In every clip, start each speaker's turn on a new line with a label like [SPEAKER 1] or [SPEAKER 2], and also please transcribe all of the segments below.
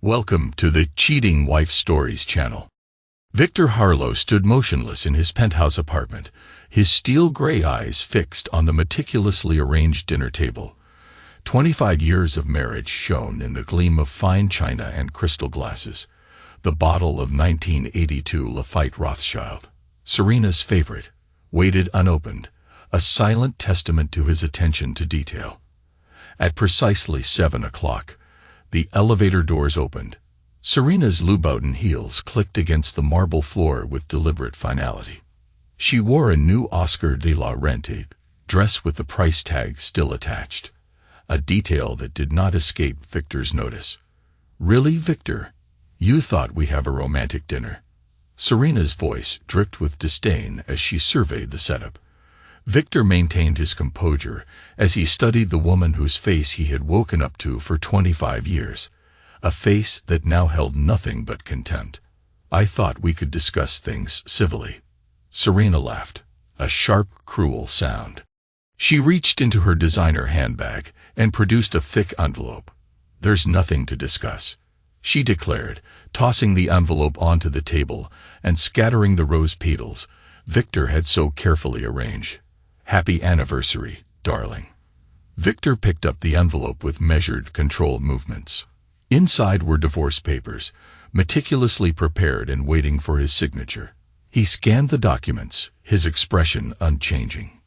[SPEAKER 1] Welcome to the Cheating Wife Stories channel. Victor Harlow stood motionless in his penthouse apartment, his steel-gray eyes fixed on the meticulously arranged dinner table. 25 years of marriage shone in the gleam of fine china and crystal glasses. The bottle of 1982 Lafite Rothschild, Serena's favorite, waited unopened, a silent testament to his attention to detail. At precisely 7 o'clock, the elevator doors opened. Serena's Louboutin heels clicked against the marble floor with deliberate finality. She wore a new Oscar de la Renta dress with the price tag still attached, a detail that did not escape Victor's notice. "Really, Victor? You thought we'd have a romantic dinner?" Serena's voice dripped with disdain as she surveyed the setup. Victor maintained his composure as he studied the woman whose face he had woken up to for 25 years, a face that now held nothing but contempt. "I thought we could discuss things civilly." Serena laughed, a sharp, cruel sound. She reached into her designer handbag and produced a thick envelope. "There's nothing to discuss," she declared, tossing the envelope onto the table and scattering the rose petals Victor had so carefully arranged. "Happy anniversary, darling." Victor picked up the envelope with measured, controlled movements. Inside were divorce papers, meticulously prepared and waiting for his signature. He scanned the documents, his expression unchanging.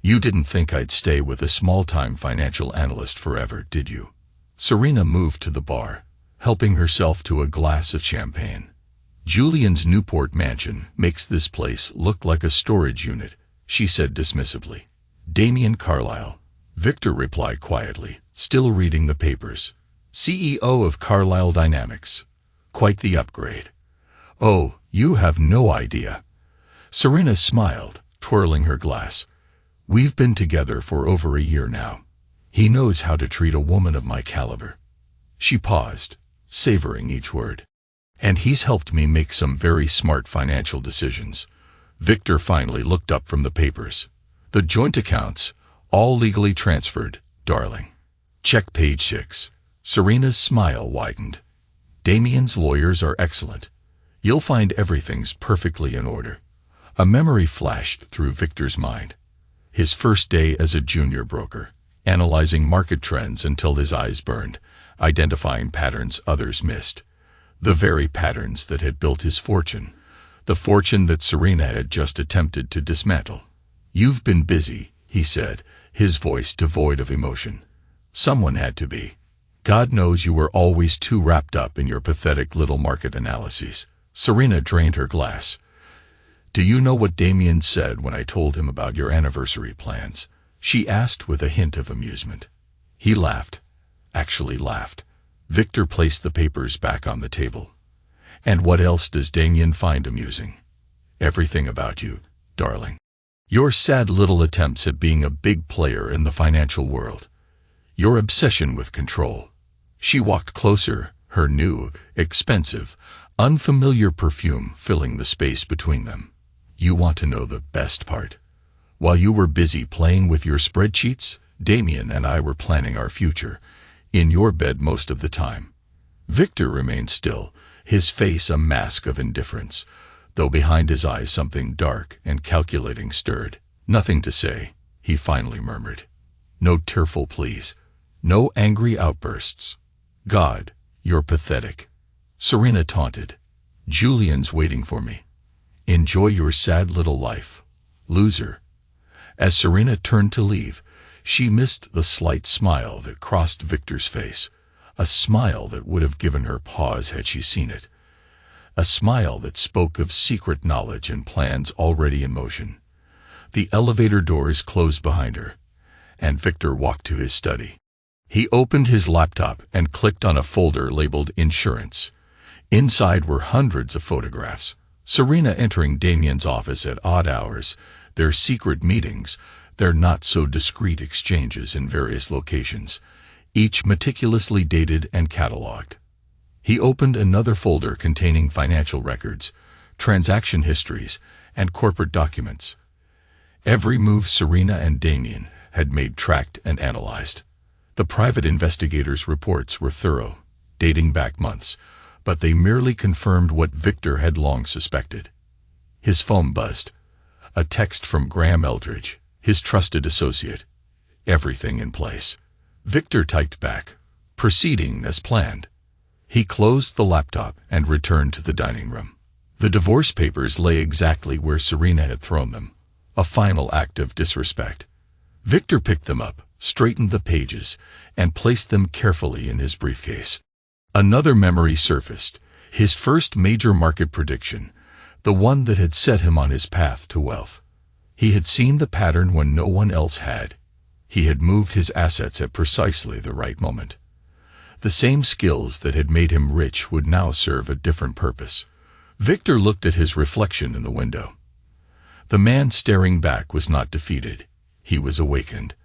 [SPEAKER 1] "You didn't think I'd stay with a small-time financial analyst forever, did you?" Serena moved to the bar, helping herself to a glass of champagne. "Julian's Newport mansion makes this place look like a storage unit," she said dismissively. "Damien Carlyle," Victor replied quietly, still reading the papers. "CEO of Carlyle Dynamics. Quite the upgrade." "Oh, you have no idea." Serena smiled, twirling her glass. "We've been together for over a year now. He knows how to treat a woman of my caliber." She paused, savoring each word. "And he's helped me make some very smart financial decisions." Victor finally looked up from the papers. "The joint accounts, all legally transferred, darling." Check page 6. Serena's smile widened. "Damien's lawyers are excellent. You'll find everything's perfectly in order." A memory flashed through Victor's mind. His first day as a junior broker, analyzing market trends until his eyes burned, identifying patterns others missed. The very patterns that had built his fortune. The fortune that Serena had just attempted to dismantle. "You've been busy," he said, his voice devoid of emotion. "Someone had to be. God knows you were always too wrapped up in your pathetic little market analyses." Serena drained her glass. "Do you know what Damien said when I told him about your anniversary plans?" she asked with a hint of amusement. He laughed. Actually laughed. Victor placed the papers back on the table. "And what else does Damien find amusing?" "Everything about you, darling. Your sad little attempts at being a big player in the financial world. Your obsession with control." She walked closer, her new, expensive, unfamiliar perfume filling the space between them. "You want to know the best part? While you were busy playing with your spreadsheets, Damien and I were planning our future, in your bed most of the time." Victor remained still, his face a mask of indifference, though behind his eyes something dark and calculating stirred. "Nothing to say," he finally murmured. "No tearful pleas. No angry outbursts. God, you're pathetic." Serena taunted. "Julian's waiting for me. Enjoy your sad little life, loser." As Serena turned to leave, she missed the slight smile that crossed Victor's face, a smile that would have given her pause had she seen it. A smile that spoke of secret knowledge and plans already in motion. The elevator doors closed behind her, and Victor walked to his study. He opened his laptop and clicked on a folder labeled Insurance. Inside were hundreds of photographs. Serena entering Damien's office at odd hours, their secret meetings, their not-so-discreet exchanges in various locations, each meticulously dated and catalogued. He opened another folder containing financial records, transaction histories, and corporate documents. Every move Serena and Damien had made tracked and analyzed. The private investigators' reports were thorough, dating back months, but they merely confirmed what Victor had long suspected. His phone buzzed. A text from Graham Eldridge, his trusted associate. Everything in place. Victor typed back, proceeding as planned. He closed the laptop and returned to the dining room. The divorce papers lay exactly where Serena had thrown them, a final act of disrespect. Victor picked them up, straightened the pages, and placed them carefully in his briefcase. Another memory surfaced, his first major market prediction, the one that had set him on his path to wealth. He had seen the pattern when no one else had. He had moved his assets at precisely the right moment. The same skills that had made him rich would now serve a different purpose. Victor looked at his reflection in the window. The man staring back was not defeated. He was awakened.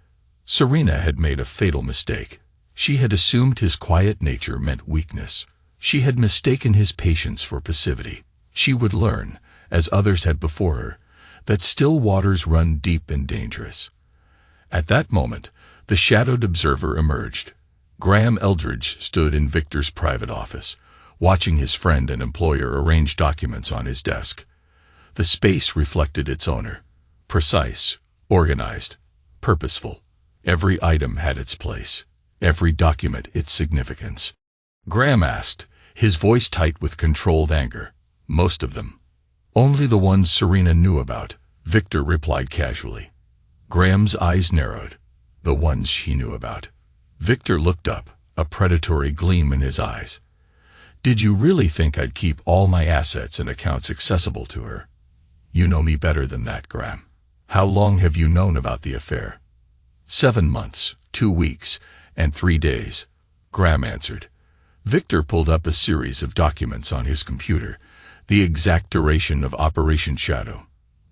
[SPEAKER 1] Serena had made a fatal mistake. She had assumed his quiet nature meant weakness. She had mistaken his patience for passivity. She would learn, as others had before her, that still waters run deep and dangerous. At that moment, the shadowed observer emerged. Graham Eldridge stood in Victor's private office, watching his friend and employer arrange documents on his desk. The space reflected its owner. Precise, organized, purposeful. Every item had its place. Every document its significance. Graham asked, his voice tight with controlled anger. Most of them. Only the ones Serena knew about, Victor replied casually. Graham's eyes narrowed. The ones she knew about. Victor looked up, a predatory gleam in his eyes. Did you really think I'd keep all my assets and accounts accessible to her? You know me better than that, Graham. How long have you known about the affair? 7 months, 2 weeks, and 3 days, Graham answered. Victor pulled up a series of documents on his computer, the exact duration of Operation Shadow.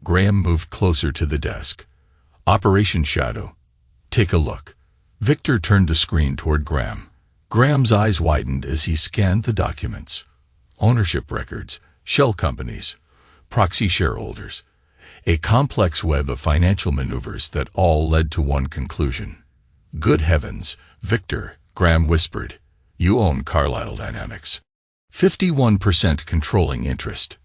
[SPEAKER 1] Graham moved closer to the desk. Operation Shadow. Take a look. Victor turned the screen toward Graham. Graham's eyes widened as he scanned the documents. Ownership records, shell companies, proxy shareholders. A complex web of financial maneuvers that all led to one conclusion. Good heavens, Victor, Graham whispered. You own Carlyle Dynamics. 51% controlling interest.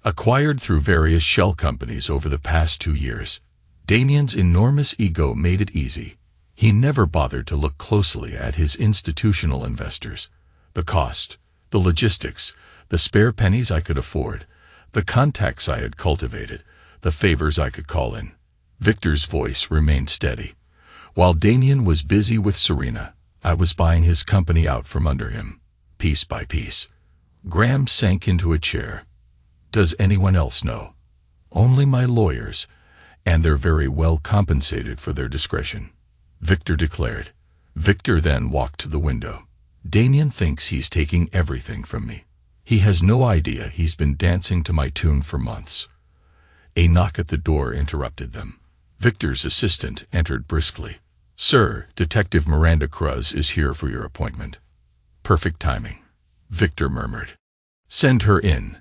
[SPEAKER 1] Acquired through various shell companies over the past 2 years. Damien's enormous ego made it easy. He never bothered to look closely at his institutional investors. The cost, the logistics, the spare pennies I could afford, the contacts I had cultivated, the favors I could call in. Victor's voice remained steady. While Damien was busy with Serena, I was buying his company out from under him, piece by piece. Graham sank into a chair. Does anyone else know? Only my lawyers, and they're very well compensated for their discretion, Victor declared. Victor then walked to the window. Damien thinks he's taking everything from me. He has no idea he's been dancing to my tune for months. A knock at the door interrupted them. Victor's assistant entered briskly. Sir, Detective Miranda Cruz is here for your appointment. Perfect timing, Victor murmured. Send her in.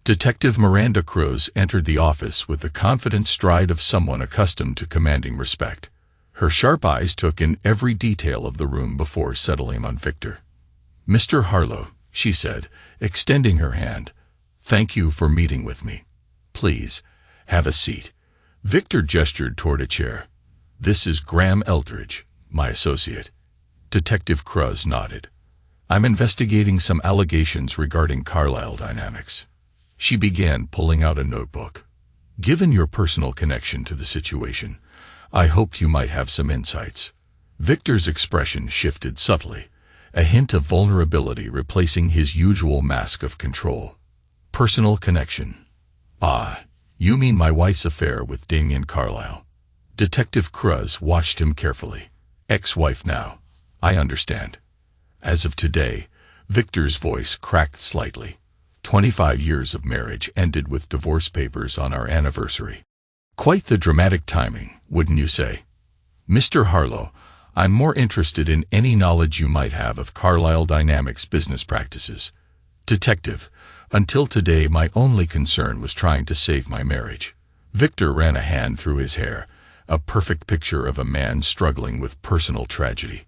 [SPEAKER 1] Detective Miranda Cruz entered the office with the confident stride of someone accustomed to commanding respect. Her sharp eyes took in every detail of the room before settling on Victor. Mr. Harlow, she said, extending her hand. Thank you for meeting with me. Please, have a seat. Victor gestured toward a chair. This is Graham Eldridge, my associate. Detective Cruz nodded. I'm investigating some allegations regarding Carlyle Dynamics. She began pulling out a notebook. Given your personal connection to the situation, I hope you might have some insights. Victor's expression shifted subtly, a hint of vulnerability replacing his usual mask of control. Personal connection. Ah, you mean my wife's affair with Damien Carlyle. Detective Cruz watched him carefully. Ex-wife now. I understand. As of today, Victor's voice cracked slightly. 25 years of marriage ended with divorce papers on our anniversary. Quite the dramatic timing, wouldn't you say? Mr. Harlow, I'm more interested in any knowledge you might have of Carlyle Dynamics business practices. Detective, until today my only concern was trying to save my marriage. Victor ran a hand through his hair, a perfect picture of a man struggling with personal tragedy.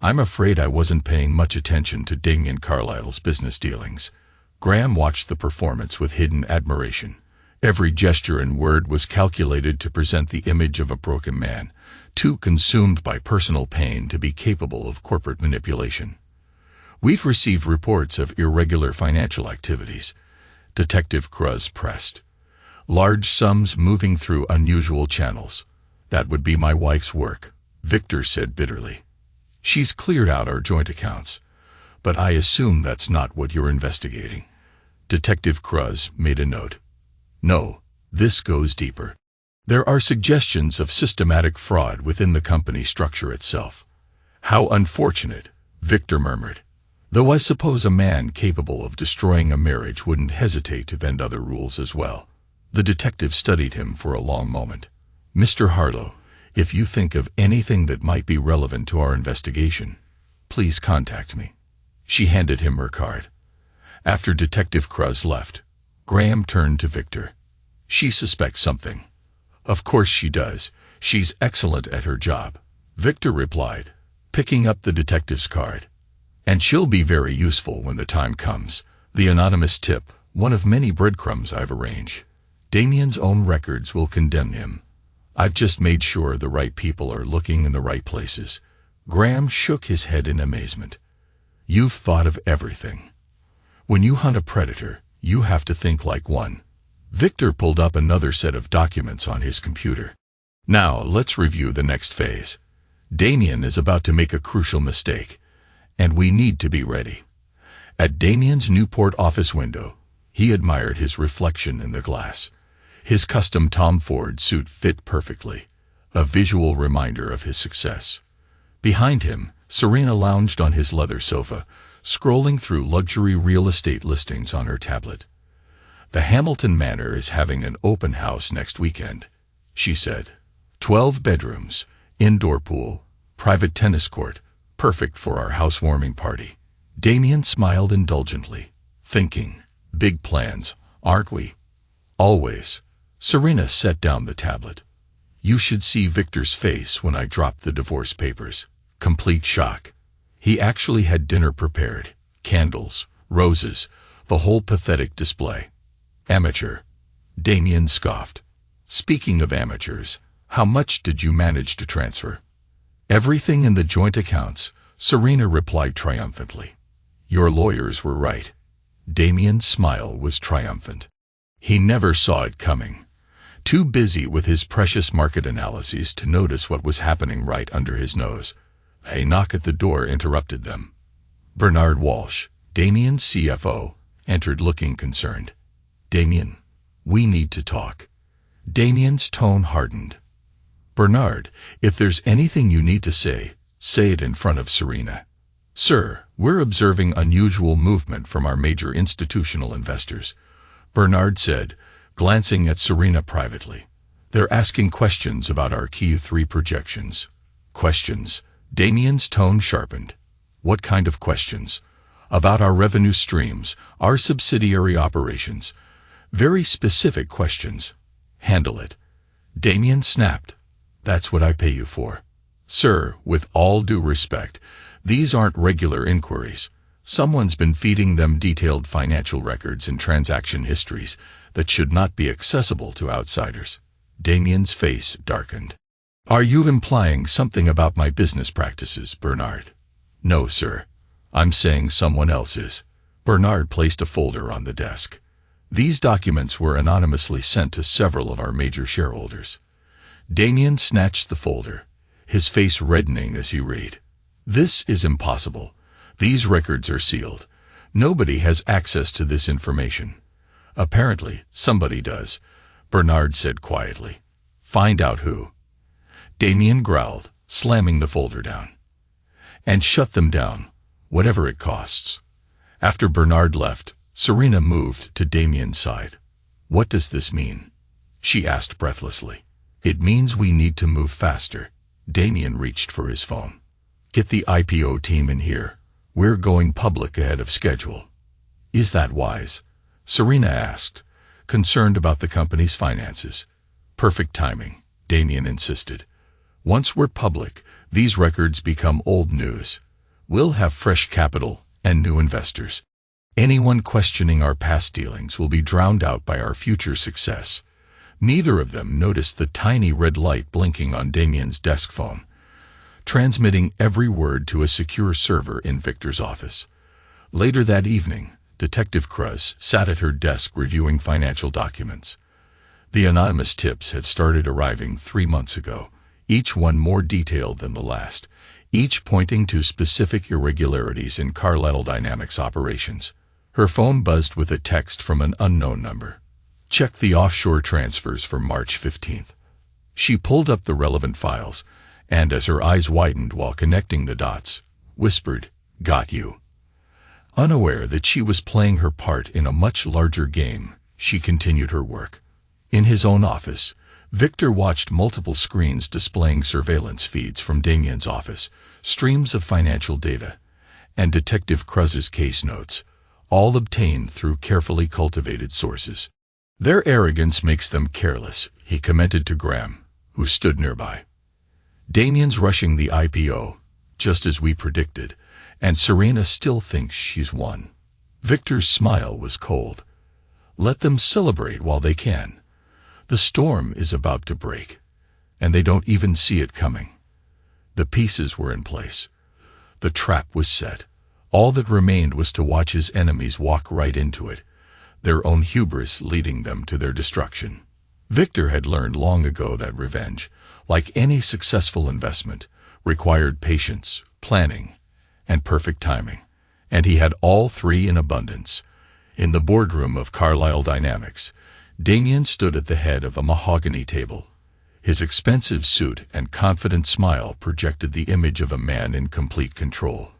[SPEAKER 1] I'm afraid I wasn't paying much attention to Damien Carlisle's business dealings. Graham watched the performance with hidden admiration. Every gesture and word was calculated to present the image of a broken man, too consumed by personal pain to be capable of corporate manipulation. We've received reports of irregular financial activities, Detective Cruz pressed. Large sums moving through unusual channels. That would be my wife's work, Victor said bitterly. She's cleared out our joint accounts, but I assume that's not what you're investigating. Detective Cruz made a note. No, this goes deeper. There are suggestions of systematic fraud within the company structure itself. How unfortunate, Victor murmured. Though I suppose a man capable of destroying a marriage wouldn't hesitate to bend other rules as well. The detective studied him for a long moment. Mr. Harlow, if you think of anything that might be relevant to our investigation, please contact me. She handed him her card. After Detective Cruz left, Graham turned to Victor. She suspects something. Of course she does. She's excellent at her job, Victor replied, picking up the detective's card. And she'll be very useful when the time comes. The anonymous tip, one of many breadcrumbs I've arranged. Damien's own records will condemn him. I've just made sure the right people are looking in the right places. Graham shook his head in amazement. You've thought of everything. When you hunt a predator, you have to think like one. Victor pulled up another set of documents on his computer. Now, let's review the next phase. Damien is about to make a crucial mistake, and we need to be ready. At Damien's Newport office window, he admired his reflection in the glass. His custom Tom Ford suit fit perfectly, a visual reminder of his success. Behind him, Serena lounged on his leather sofa, scrolling through luxury real estate listings on her tablet. The Hamilton Manor is having an open house next weekend, she said. 12 bedrooms, indoor pool, private tennis court, perfect for our housewarming party. Damien smiled indulgently, thinking, big plans, aren't we? Always. Serena set down the tablet. You should see Victor's face when I dropped the divorce papers. Complete shock. He actually had dinner prepared, candles, roses, the whole pathetic display. Amateur. Damien scoffed. Speaking of amateurs, how much did you manage to transfer? Everything in the joint accounts, Serena replied triumphantly. Your lawyers were right. Damien's smile was triumphant. He never saw it coming. Too busy with his precious market analyses to notice what was happening right under his nose. A knock at the door interrupted them. Bernard Walsh, Damien's CFO, entered looking concerned. Damien, we need to talk. Damien's tone hardened. Bernard, if there's anything you need to say it in front of Serena. Sir, we're observing unusual movement from our major institutional investors, Bernard said, glancing at Serena privately. They're asking questions about our Q3 projections. Questions? Damien's tone sharpened. What kind of questions? About our revenue streams, our subsidiary operations. Very specific questions. Handle it. Damien snapped. That's what I pay you for. Sir, with all due respect, these aren't regular inquiries. Someone's been feeding them detailed financial records and transaction histories that should not be accessible to outsiders. Damien's face darkened. Are you implying something about my business practices, Bernard? No, sir. I'm saying someone else is. Bernard placed a folder on the desk. These documents were anonymously sent to several of our major shareholders. Damien snatched the folder, his face reddening as he read. This is impossible. These records are sealed. Nobody has access to this information. Apparently, somebody does, Bernard said quietly. Find out who. Damien growled, slamming the folder down. And shut them down, whatever it costs. After Bernard left, Serena moved to Damien's side. What does this mean? She asked breathlessly. It means we need to move faster. Damien reached for his phone. Get the IPO team in here. We're going public ahead of schedule. Is that wise? Serena asked, concerned about the company's finances. Perfect timing, Damien insisted. Once we're public, these records become old news. We'll have fresh capital and new investors. Anyone questioning our past dealings will be drowned out by our future success. Neither of them noticed the tiny red light blinking on Damien's desk phone, transmitting every word to a secure server in Victor's office. Later that evening, Detective Cruz sat at her desk reviewing financial documents. The anonymous tips had started arriving 3 months ago, each one more detailed than the last, each pointing to specific irregularities in Carlyle Dynamics operations. Her phone buzzed with a text from an unknown number. Check the offshore transfers for March 15th. She pulled up the relevant files, and as her eyes widened while connecting the dots, whispered, "Got you." Unaware that she was playing her part in a much larger game, she continued her work. In his own office, Victor watched multiple screens displaying surveillance feeds from Damien's office, streams of financial data, and Detective Cruz's case notes, all obtained through carefully cultivated sources. "Their arrogance makes them careless," he commented to Graham, who stood nearby. "Damien's rushing the IPO, just as we predicted, and Serena still thinks she's won." Victor's smile was cold. "Let them celebrate while they can. The storm is about to break, and they don't even see it coming." The pieces were in place. The trap was set. All that remained was to watch his enemies walk right into it, their own hubris leading them to their destruction. Victor had learned long ago that revenge, like any successful investment, required patience, planning, and perfect timing, and he had all three in abundance. In the boardroom of Carlyle Dynamics, Damien stood at the head of a mahogany table. His expensive suit and confident smile projected the image of a man in complete control.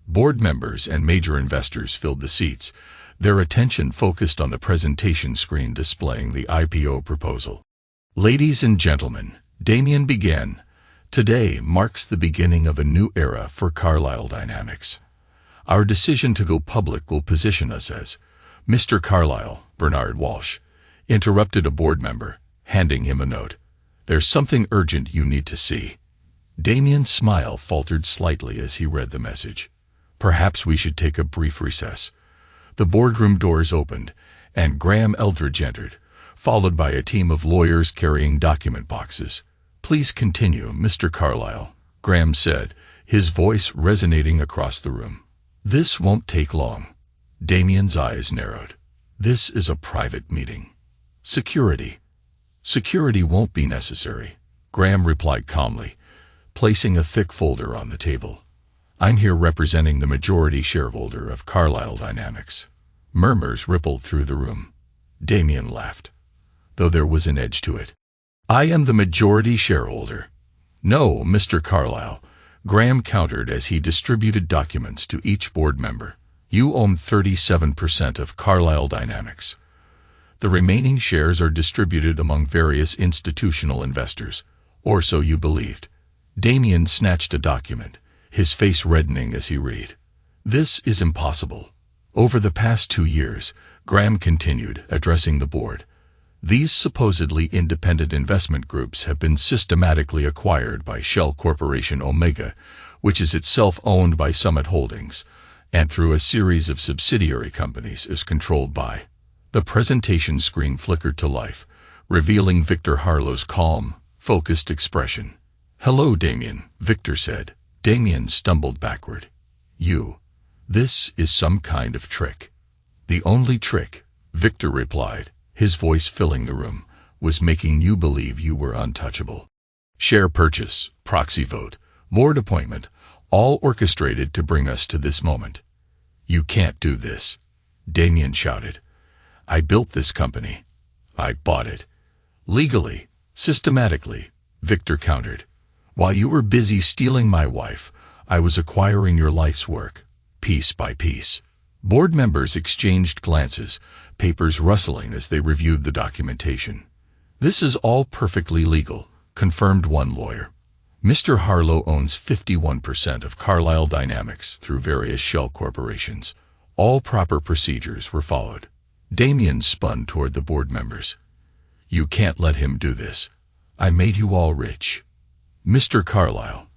[SPEAKER 1] Board members and major investors filled the seats, their attention focused on the presentation screen displaying the IPO proposal. "Ladies and gentlemen," Damien began, "today marks the beginning of a new era for Carlyle Dynamics. Our decision to go public will position us as—" "Mr. Carlyle," Bernard Walsh interrupted a board member, handing him a note. "There's something urgent you need to see." Damien's smile faltered slightly as he read the message. "Perhaps we should take a brief recess." The boardroom doors opened, and Graham Eldridge entered, followed by a team of lawyers carrying document boxes. "Please continue, Mr. Carlyle," Graham said, his voice resonating across the room. "This won't take long." Damien's eyes narrowed. "This is a private meeting." "Security." "Security won't be necessary," Graham replied calmly, placing a thick folder on the table. "I'm here representing the majority shareholder of Carlyle Dynamics." Murmurs rippled through the room. Damien laughed, though there was an edge to it. "I am the majority shareholder." "No, Mr. Carlyle," Graham countered as he distributed documents to each board member. "You own 37% of Carlyle Dynamics. The remaining shares are distributed among various institutional investors, or so you believed." Damien snatched a document, his face reddening as he read. "This is impossible." Over the past 2 years, Graham continued, addressing the board, these supposedly independent investment groups have been systematically acquired by Shell Corporation Omega, which is itself owned by Summit Holdings, and through a series of subsidiary companies is controlled by. The presentation screen flickered to life, revealing Victor Harlow's calm, focused expression. "Hello, Damien," Victor said. Damien stumbled backward. This is some kind of trick." "The only trick," Victor replied, his voice filling the room, "was making you believe you were untouchable. Share purchase, proxy vote, board appointment, all orchestrated to bring us to this moment." "You can't do this," Damien shouted. "I built this company. I bought it. Legally, systematically," Victor countered. "While you were busy stealing my wife, I was acquiring your life's work, piece by piece." Board members exchanged glances, papers rustling as they reviewed the documentation. "This is all perfectly legal," confirmed one lawyer. "Mr. Harlow owns 51% of Carlyle Dynamics through various shell corporations. All proper procedures were followed." Damien spun toward the board members. "You can't let him do this. I made you all rich." "Mr. Carlyle,"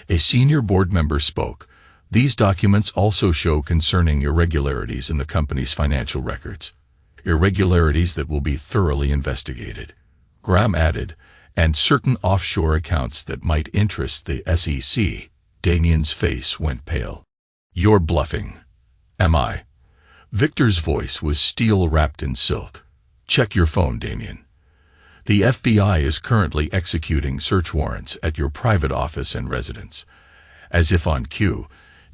[SPEAKER 1] a senior board member spoke, These documents also show concerning irregularities in the company's financial records. Irregularities that will be thoroughly investigated. Graham added, and certain offshore accounts that might interest the SEC. Damien's face went pale. You're bluffing. Am I? Victor's voice was steel wrapped in silk. Check your phone, Damien. The FBI is currently executing search warrants at your private office and residence. As if on cue,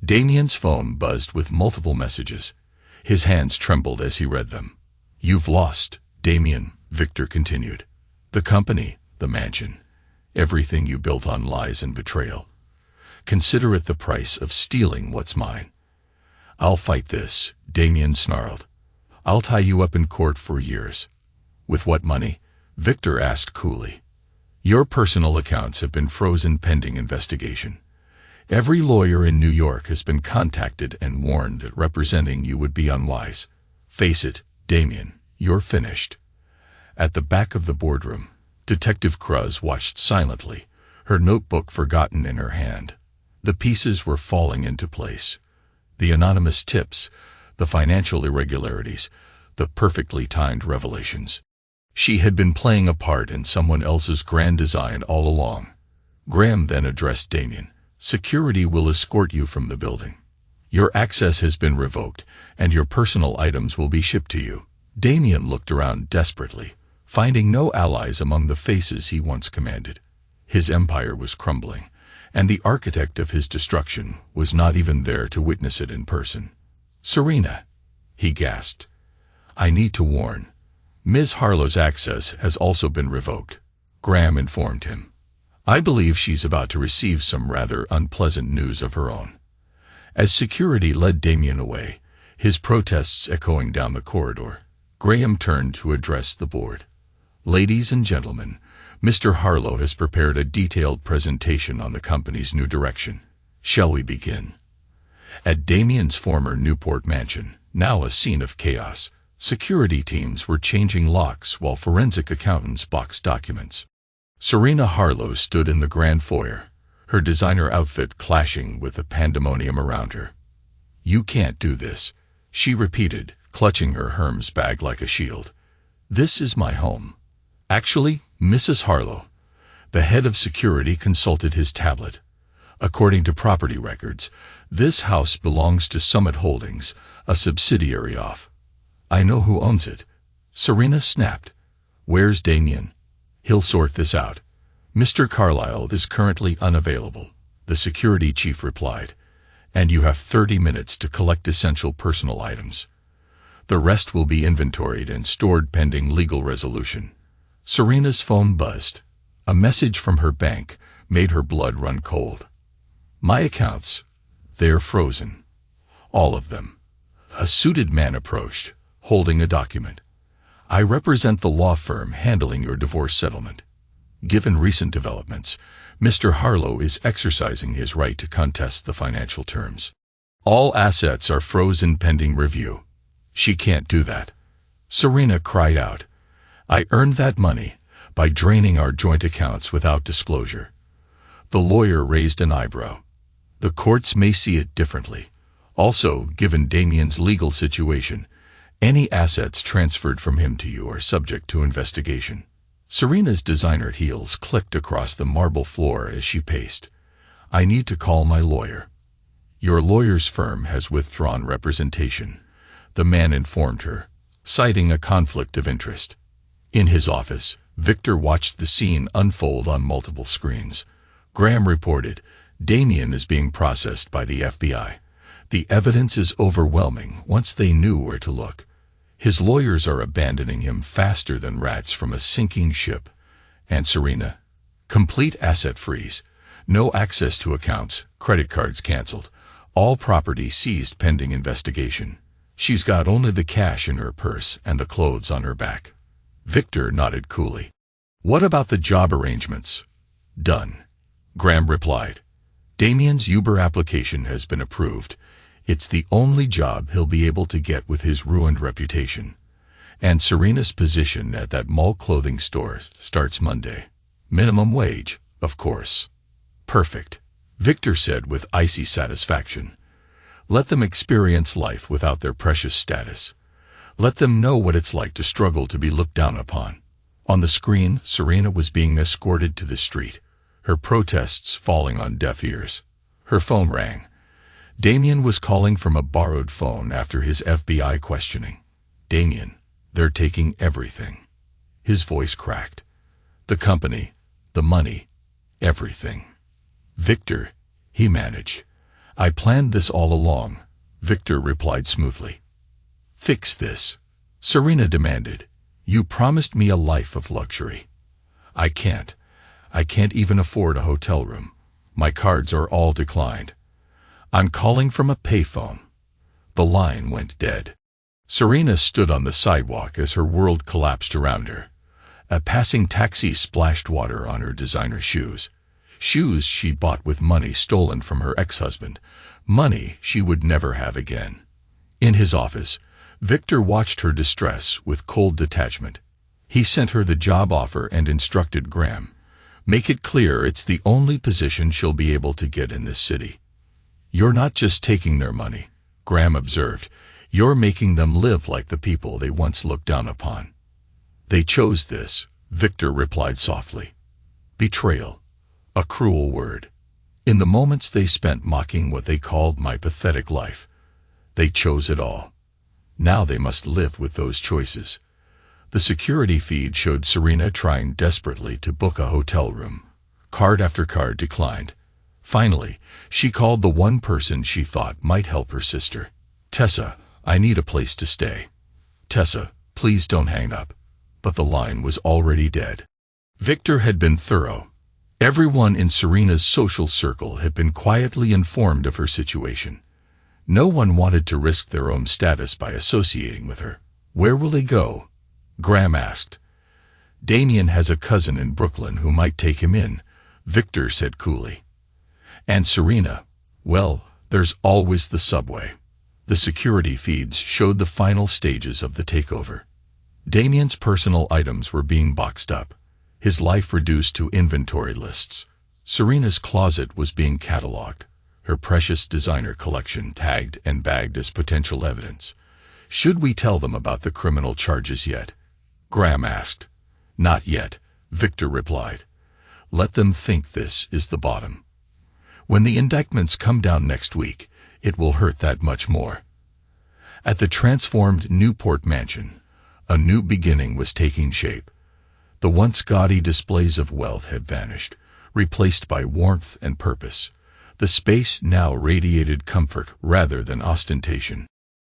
[SPEAKER 1] Damien's phone buzzed with multiple messages. His hands trembled as he read them. You've lost, Damien, Victor continued. The company, the mansion, everything you built on lies and betrayal. Consider it the price of stealing what's mine. I'll fight this, Damien snarled. I'll tie you up in court for years. With what money? Victor asked coolly. Your personal accounts have been frozen pending investigation. Every lawyer in New York has been contacted and warned that representing you would be unwise. Face it, Damien, you're finished. At the back of the boardroom, Detective Cruz watched silently, her notebook forgotten in her hand. The pieces were falling into place. The anonymous tips, the financial irregularities, the perfectly timed revelations. She had been playing a part in someone else's grand design all along. Graham then addressed Damien. Security will escort you from the building. Your access has been revoked, and your personal items will be shipped to you. Damien looked around desperately, finding no allies among the faces he once commanded. His empire was crumbling, and the architect of his destruction was not even there to witness it in person. Serena, he gasped. I need to warn. Ms. Harlow's access has also been revoked, Graham informed him. I believe she's about to receive some rather unpleasant news of her own. As security led Damien away, his protests echoing down the corridor, Graham turned to address the board. Ladies and gentlemen, Mr. Harlow has prepared a detailed presentation on the company's new direction. Shall we begin? At Damien's former Newport mansion, now a scene of chaos, security teams were changing locks while forensic accountants boxed documents. Serena Harlow stood in the grand foyer, her designer outfit clashing with the pandemonium around her. You can't do this, she repeated, clutching her Hermes bag like a shield. This is my home. Actually, Mrs. Harlow. The head of security consulted his tablet. According to property records, this house belongs to Summit Holdings, a subsidiary of. I know who owns it. Serena snapped. Where's Damien? He'll sort this out. Mr. Carlyle is currently unavailable, the security chief replied, and you have 30 minutes to collect essential personal items. The rest will be inventoried and stored pending legal resolution. Serena's phone buzzed. A message from her bank made her blood run cold. My accounts, they're frozen. All of them. A suited man approached, holding a document. I represent the law firm handling your divorce settlement. Given recent developments, Mr. Harlow is exercising his right to contest the financial terms. All assets are frozen pending review. She can't do that. Serena cried out. I earned that money by draining our joint accounts without disclosure. The lawyer raised an eyebrow. The courts may see it differently. Also, given Damien's legal situation, any assets transferred from him to you are subject to investigation. Serena's designer heels clicked across the marble floor as she paced. I need to call my lawyer. Your lawyer's firm has withdrawn representation, the man informed her, citing a conflict of interest. In his office, Victor watched the scene unfold on multiple screens. Graham reported, Damien is being processed by the FBI. The evidence is overwhelming once they knew where to look. His lawyers are abandoning him faster than rats from a sinking ship. And Serena? Complete asset freeze. No access to accounts, credit cards canceled. All property seized pending investigation. She's got only the cash in her purse and the clothes on her back. Victor nodded coolly. What about the job arrangements? Done. Graham replied. Damien's Uber application has been approved. It's the only job he'll be able to get with his ruined reputation. And Serena's position at that mall clothing store starts Monday. Minimum wage, of course. Perfect, Victor said with icy satisfaction. Let them experience life without their precious status. Let them know what it's like to struggle to be looked down upon. On the screen, Serena was being escorted to the street, her protests falling on deaf ears. Her phone rang. Damien was calling from a borrowed phone after his FBI questioning. "Damien, they're taking everything." His voice cracked. "The company, the money, everything." "Victor," he managed. "I planned this all along," Victor replied smoothly. "Fix this," Serena demanded. "You promised me a life of luxury." I can't even afford a hotel room. My cards are all declined. I'm calling from a payphone." The line went dead. Serena stood on the sidewalk as her world collapsed around her. A passing taxi splashed water on her designer shoes. Shoes she bought with money stolen from her ex-husband. Money she would never have again. In his office, Victor watched her distress with cold detachment. He sent her the job offer and instructed Graham, "Make it clear it's the only position she'll be able to get in this city." "You're not just taking their money," Graham observed. "You're making them live like the people they once looked down upon." "They chose this," Victor replied softly. Betrayal. A cruel word. In the moments they spent mocking what they called my pathetic life, they chose it all. Now they must live with those choices. The security feed showed Serena trying desperately to book a hotel room. Card after card declined. Finally, she called the one person she thought might help her sister. "Tessa, I need a place to stay." "Tessa, please don't hang up." But the line was already dead. Victor had been thorough. Everyone in Serena's social circle had been quietly informed of her situation. No one wanted to risk their own status by associating with her. "Where will they go?" Graham asked. "Damien has a cousin in Brooklyn who might take him in," Victor said coolly. "And Serena, well, there's always the subway." The security feeds showed the final stages of the takeover. Damien's personal items were being boxed up, his life reduced to inventory lists. Serena's closet was being cataloged, her precious designer collection tagged and bagged as potential evidence. "Should we tell them about the criminal charges yet?" Graham asked. "Not yet," Victor replied. "Let them think this is the bottom. When the indictments come down next week, it will hurt that much more." At the transformed Newport mansion, a new beginning was taking shape. The once gaudy displays of wealth had vanished, replaced by warmth and purpose. The space now radiated comfort rather than ostentation.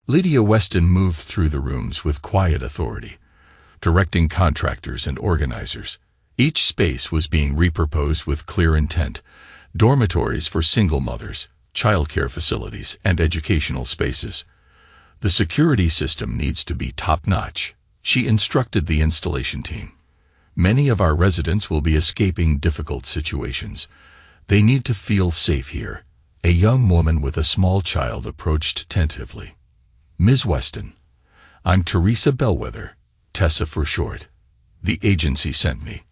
[SPEAKER 1] Lydia Weston moved through the rooms with quiet authority, directing contractors and organizers. Each space was being repurposed with clear intent: dormitories for single mothers, childcare facilities, and educational spaces. "The security system needs to be top-notch," she instructed the installation team. "Many of our residents will be escaping difficult situations. They need to feel safe here." A young woman with a small child approached tentatively. "Ms. Weston, I'm Teresa Bellwether, Tessa for short. The agency sent me."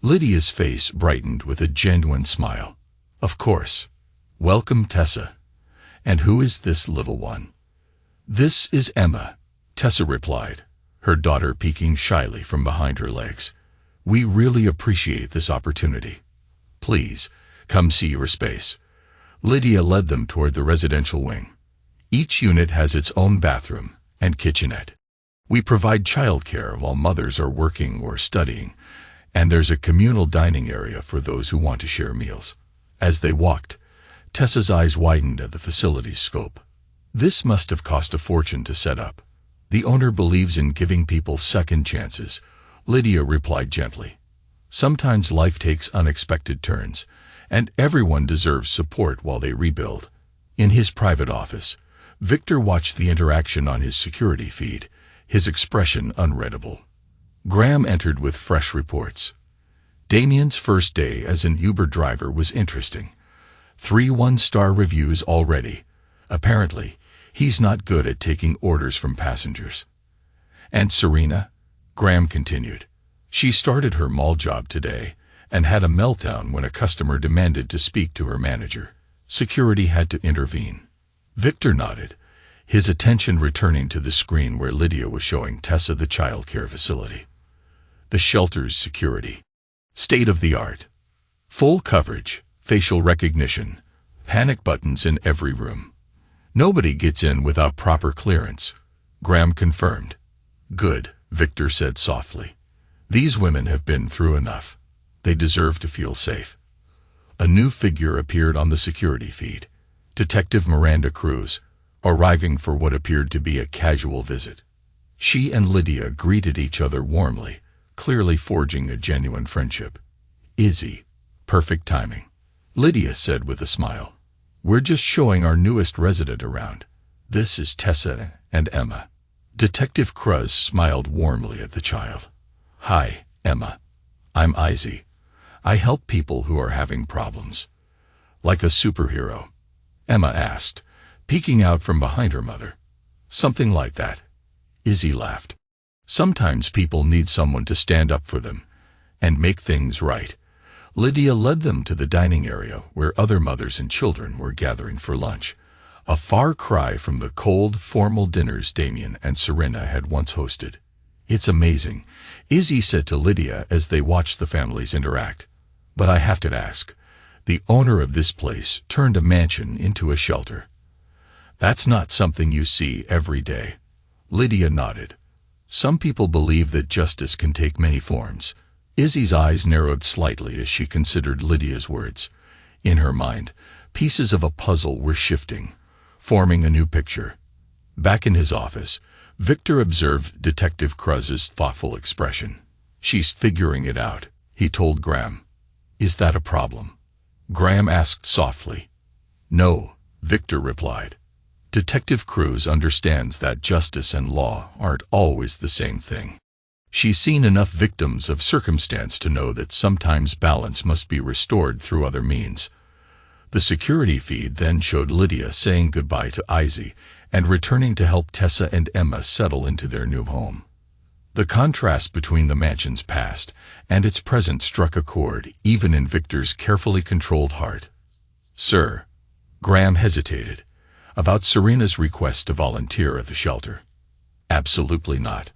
[SPEAKER 1] Lydia's face brightened with a genuine smile. "Of course. Welcome, Tessa. And who is this little one?" "This is Emma," Tessa replied, her daughter peeking shyly from behind her legs. "We really appreciate this opportunity. Please, come see your space." Lydia led them toward the residential wing. Each unit has its own bathroom and kitchenette. We provide childcare while mothers are working or studying, and there's a communal dining area for those who want to share meals. As they walked, Tessa's eyes widened at the facility's scope. This must have cost a fortune to set up. "The owner believes in giving people second chances," Lydia replied gently. "Sometimes life takes unexpected turns, and everyone deserves support while they rebuild." In his private office, Victor watched the interaction on his security feed, his expression unreadable. Graham entered with fresh reports. Damien's first day as an Uber driver was interesting. 3 one-star reviews already. Apparently, he's not good at taking orders from passengers. "And Serena?" Graham continued. "She started her mall job today and had a meltdown when a customer demanded to speak to her manager. Security had to intervene." Victor nodded, his attention returning to the screen where Lydia was showing Tessa the childcare facility. The shelter's security. State-of-the-art. Full coverage, facial recognition, panic buttons in every room. Nobody gets in without proper clearance. Graham confirmed. Good, Victor said softly. These women have been through enough. They deserve to feel safe. A new figure appeared on the security feed. Detective Miranda Cruz, arriving for what appeared to be a casual visit. She and Lydia greeted each other warmly, clearly forging a genuine friendship. Izzy. Perfect timing. Lydia said with a smile. We're just showing our newest resident around. This is Tessa and Emma. Detective Cruz smiled warmly at the child. Hi, Emma. I'm Izzy. I help people who are having problems. Like a superhero? Emma asked, peeking out from behind her mother. Something like that. Izzy laughed. Sometimes people need someone to stand up for them and make things right. Lydia led them to the dining area where other mothers and children were gathering for lunch, a far cry from the cold, formal dinners Damien and Serena had once hosted. It's amazing, Izzy said to Lydia as they watched the families interact. But I have to ask, the owner of this place turned a mansion into a shelter. That's not something you see every day. Lydia nodded. Some people believe that justice can take many forms. Izzy's eyes narrowed slightly as she considered Lydia's words. In her mind, pieces of a puzzle were shifting, forming a new picture. Back in his office, Victor observed Detective Cruz's thoughtful expression. She's figuring it out, he told Graham. Is that a problem? Graham asked softly. No, Victor replied. Detective Cruz understands that justice and law aren't always the same thing. She's seen enough victims of circumstance to know that sometimes balance must be restored through other means. The security feed then showed Lydia saying goodbye to Izzy and returning to help Tessa and Emma settle into their new home. The contrast between the mansion's past and its present struck a chord even in Victor's carefully controlled heart. Sir, Graham hesitated. About Serena's request to volunteer at the shelter. Absolutely not.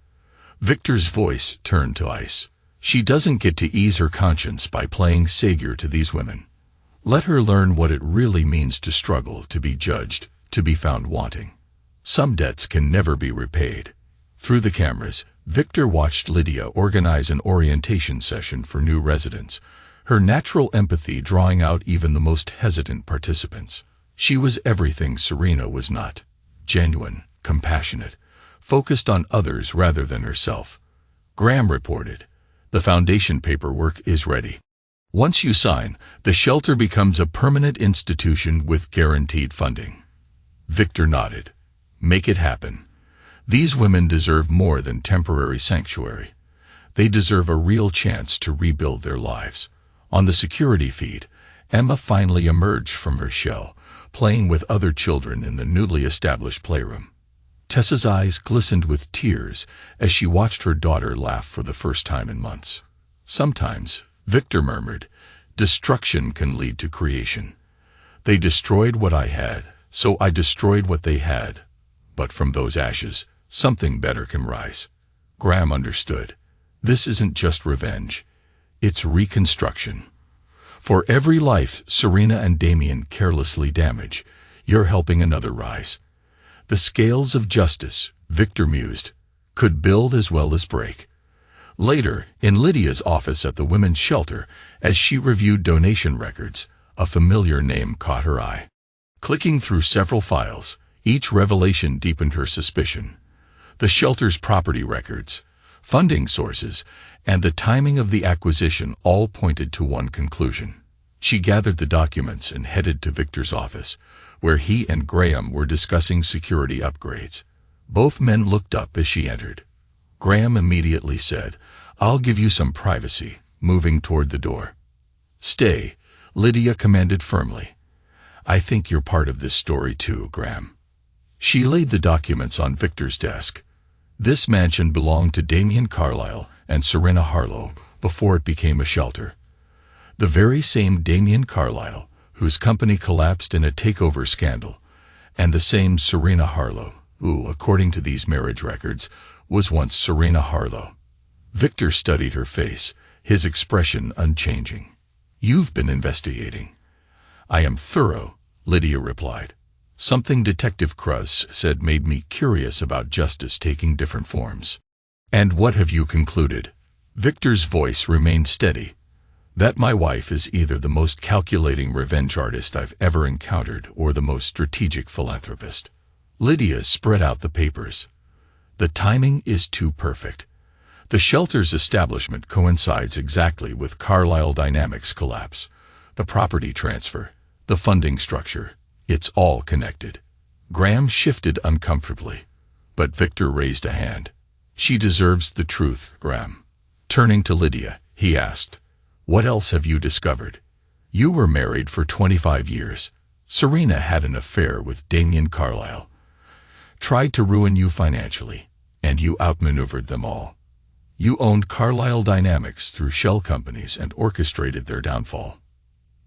[SPEAKER 1] Victor's voice turned to ice. She doesn't get to ease her conscience by playing savior to these women. Let her learn what it really means to struggle, to be judged, to be found wanting. Some debts can never be repaid. Through the cameras, Victor watched Lydia organize an orientation session for new residents, her natural empathy drawing out even the most hesitant participants. She was everything Serena was not. Genuine, compassionate, focused on others rather than herself. Graham reported, the foundation paperwork is ready. Once you sign, the shelter becomes a permanent institution with guaranteed funding. Victor nodded. Make it happen. These women deserve more than temporary sanctuary. They deserve a real chance to rebuild their lives. On the security feed, Emma finally emerged from her shell, playing with other children in the newly established playroom. Tessa's eyes glistened with tears as she watched her daughter laugh for the first time in months. Sometimes, Victor murmured, destruction can lead to creation. They destroyed what I had, so I destroyed what they had. But from those ashes, something better can rise. Graham understood. This isn't just revenge. It's reconstruction. For every life Serena and Damien carelessly damage, you're helping another rise. The scales of justice, Victor mused, could build as well as break. Later, in Lydia's office at the women's shelter, as she reviewed donation records, a familiar name caught her eye. Clicking through several files, each revelation deepened her suspicion. The shelter's property records, funding sources, and the timing of the acquisition all pointed to one conclusion. She gathered the documents and headed to Victor's office, where he and Graham were discussing security upgrades. Both men looked up as she entered. Graham immediately said, I'll give you some privacy, moving toward the door. Stay, Lydia commanded firmly. I think you're part of this story too, Graham. She laid the documents on Victor's desk. This mansion belonged to Damien Carlyle and Serena Harlow before it became a shelter. The very same Damien Carlyle, whose company collapsed in a takeover scandal, And the same Serena Harlow, who, according to these marriage records, was once Serena Harlow. Victor studied her face, his expression unchanging. "You've been investigating." "I am thorough," Lydia replied. "Something Detective Cruz said made me curious about justice taking different forms." "And what have you concluded?" Victor's voice remained steady. "That my wife is either the most calculating revenge artist I've ever encountered or the most strategic philanthropist." Lydia spread out the papers. "The timing is too perfect. The shelter's establishment coincides exactly with Carlyle Dynamics' collapse. The property transfer, the funding structure, it's all connected." Graham shifted uncomfortably, but Victor raised a hand. "She deserves the truth, Graham." Turning to Lydia, he asked, "What else have you discovered? You were married for 25 years. Serena had an affair with Damien Carlyle. Tried to ruin you financially, and you outmaneuvered them all. You owned Carlyle Dynamics through shell companies and orchestrated their downfall.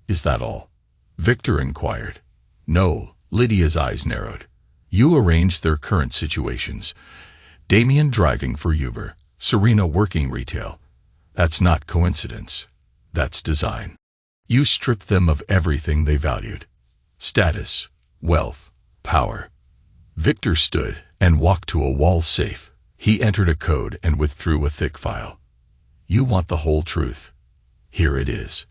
[SPEAKER 1] Is that all?" Victor inquired. "No," Lydia's eyes narrowed. "You arranged their current situations. Damien driving for Uber, Serena working retail. That's not coincidence. That's design. You stripped them of everything they valued. Status, wealth, power." Victor stood and walked to a wall safe. He entered a code and withdrew a thick file. "You want the whole truth. Here it is."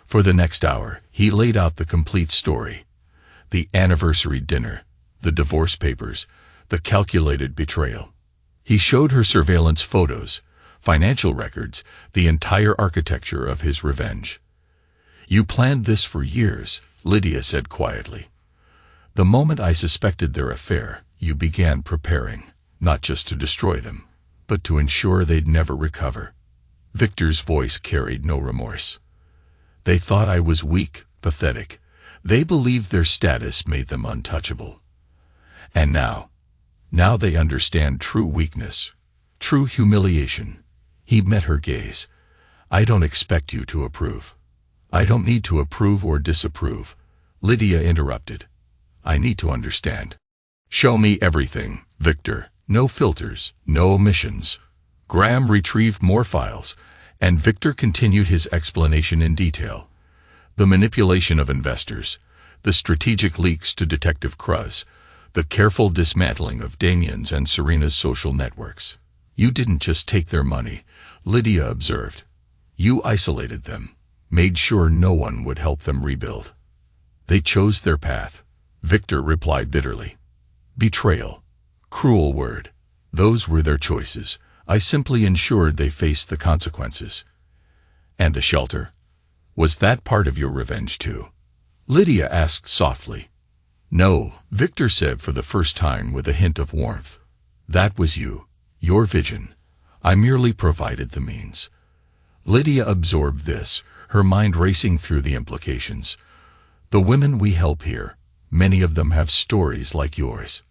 [SPEAKER 1] For the next hour, he laid out the complete story. The anniversary dinner, the divorce papers, the calculated betrayal. He showed her surveillance photos, financial records, the entire architecture of his revenge. "You planned this for years," Lydia said quietly. "The moment I suspected their affair, you began preparing, not just to destroy them, but to ensure they'd never recover." Victor's voice carried no remorse. "They thought I was weak, pathetic. They believed their status made them untouchable. And now they understand true weakness, true humiliation." He met her gaze. "I don't expect you to approve." "I don't need to approve or disapprove," Lydia interrupted. "I need to understand." "Show me everything, Victor. No filters, no omissions." Graham retrieved more files, and Victor continued his explanation in detail. The manipulation of investors, the strategic leaks to Detective Cruz, the careful dismantling of Damien's and Serena's social networks. "You didn't just take their money," Lydia observed. "You isolated them, made sure no one would help them rebuild." "They chose their path," Victor replied bitterly. "Betrayal. Cruel word. Those were their choices. I simply ensured they faced the consequences." "And the shelter? Was that part of your revenge too?" Lydia asked softly. "No," Victor said for the first time with a hint of warmth. "That was you, your vision. I merely provided the means." Lydia absorbed this, her mind racing through the implications. "The women we help here, many of them have stories like yours.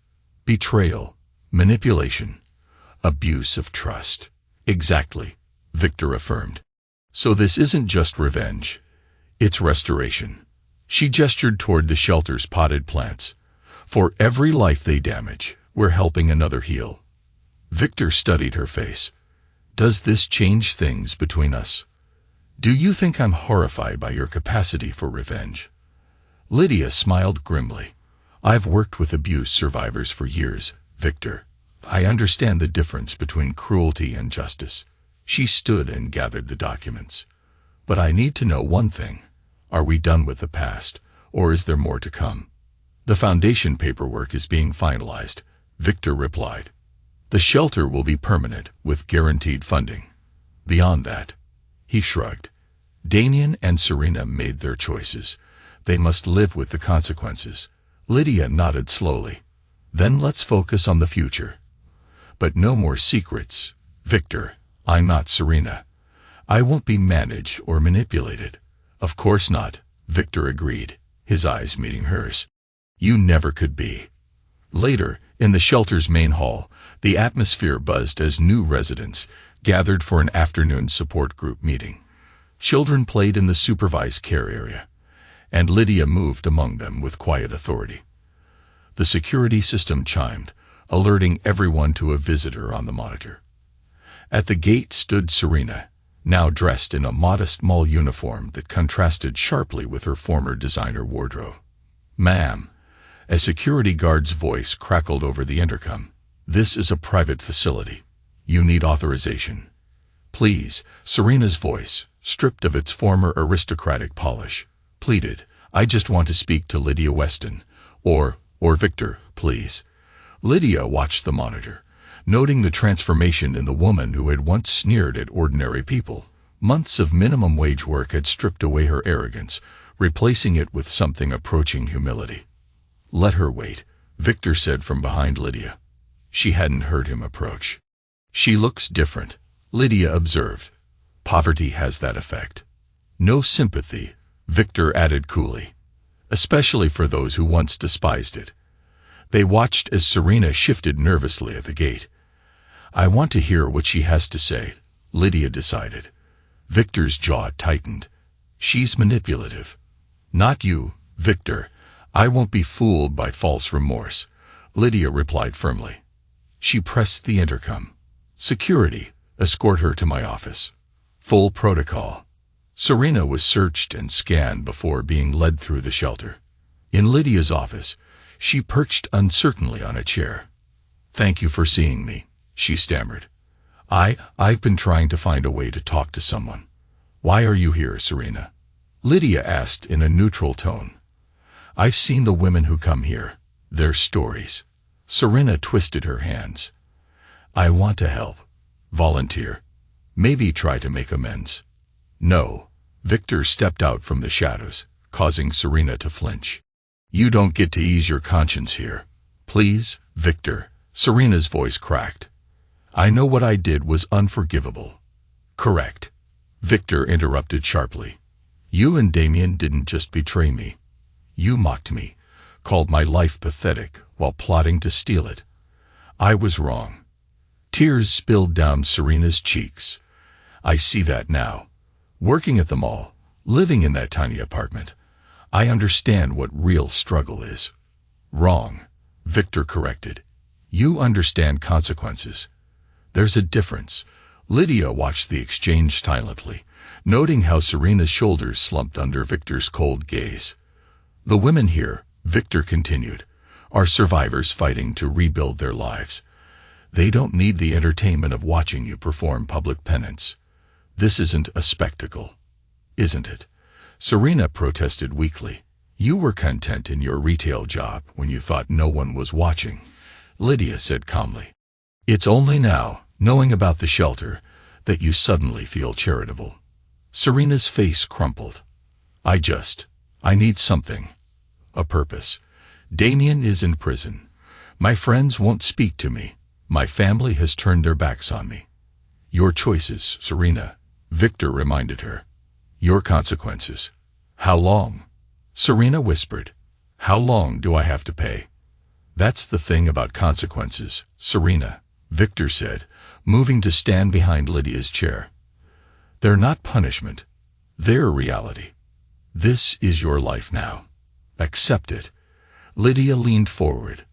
[SPEAKER 1] Betrayal, manipulation, abuse of trust." "Exactly," Victor affirmed. "So this isn't just revenge. It's restoration." She gestured toward the shelter's potted plants. "For every life they damage, we're helping another heal." Victor studied her face. "Does this change things between us? Do you think I'm horrified by your capacity for revenge?" Lydia smiled grimly. "I've worked with abuse survivors for years, Victor. I understand the difference between cruelty and justice." She stood and gathered the documents. "But I need to know one thing. Are we done with the past, or is there more to come?" "The foundation paperwork is being finalized," Victor replied. "The shelter will be permanent, with guaranteed funding. Beyond that," he shrugged. "Damien and Serena made their choices. They must live with the consequences." Lydia nodded slowly. "Then let's focus on the future. But no more secrets, Victor. I'm not Serena. I won't be managed or manipulated." "Of course not," Victor agreed, his eyes meeting hers. "You never could be." Later, in the shelter's main hall, the atmosphere buzzed as new residents gathered for an afternoon support group meeting. Children played in the supervised care area, and Lydia moved among them with quiet authority. The security system chimed, alerting everyone to a visitor on the monitor. At the gate stood Serena, now dressed in a modest mall uniform that contrasted sharply with her former designer wardrobe. "Ma'am," a security guard's voice crackled over the intercom, "this is a private facility. You need authorization." "Please," Serena's voice, stripped of its former aristocratic polish, pleaded, "I just want to speak to Lydia Weston, or Victor, please." Lydia watched the monitor, noting the transformation in the woman who had once sneered at ordinary people. Months of minimum wage work had stripped away her arrogance, replacing it with something approaching humility. "Let her wait," Victor said from behind Lydia. She hadn't heard him approach. "She looks different," Lydia observed. "Poverty has that effect." "No sympathy," Victor added coolly, "especially for those who once despised it." They watched as Serena shifted nervously at the gate. "I want to hear what she has to say," Lydia decided. Victor's jaw tightened. "She's manipulative." "Not you, Victor. I won't be fooled by false remorse," Lydia replied firmly. She pressed the intercom. "Security, escort her to my office." Full protocol. Serena was searched and scanned before being led through the shelter. In Lydia's office, she perched uncertainly on a chair. "Thank you for seeing me," she stammered. I've been trying to find a way to talk to someone." "Why are you here, Serena?" Lydia asked in a neutral tone. "I've seen the women who come here. Their stories." Serena twisted her hands. "I want to help. Volunteer. Maybe try to make amends." "No." Victor stepped out from the shadows, causing Serena to flinch. "You don't get to ease your conscience here." "Please, Victor," Serena's voice cracked. "I know what I did was unforgivable." "Correct," Victor interrupted sharply. "You and Damien didn't just betray me. You mocked me, called my life pathetic while plotting to steal it. I was wrong." Tears spilled down Serena's cheeks. "I see that now. Working at the mall, living in that tiny apartment, I understand what real struggle is." "Wrong," Victor corrected. "You understand consequences. There's a difference." Lydia watched the exchange silently, noting how Serena's shoulders slumped under Victor's cold gaze. "The women here," Victor continued, "are survivors fighting to rebuild their lives. They don't need the entertainment of watching you perform public penance. This isn't a spectacle, isn't it?" Serena protested weakly. "You were content in your retail job when you thought no one was watching," Lydia said calmly. "It's only now, knowing about the shelter, that you suddenly feel charitable." Serena's face crumpled. I need something. A purpose. Damien is in prison. My friends won't speak to me. My family has turned their backs on me." "Your choices, Serena," Victor reminded her. "Your consequences." "How long?" Serena whispered. "How long do I have to pay?" "That's the thing about consequences, Serena," Victor said, moving to stand behind Lydia's chair. "They're not punishment. They're reality. This is your life now. Accept it." Lydia leaned forward.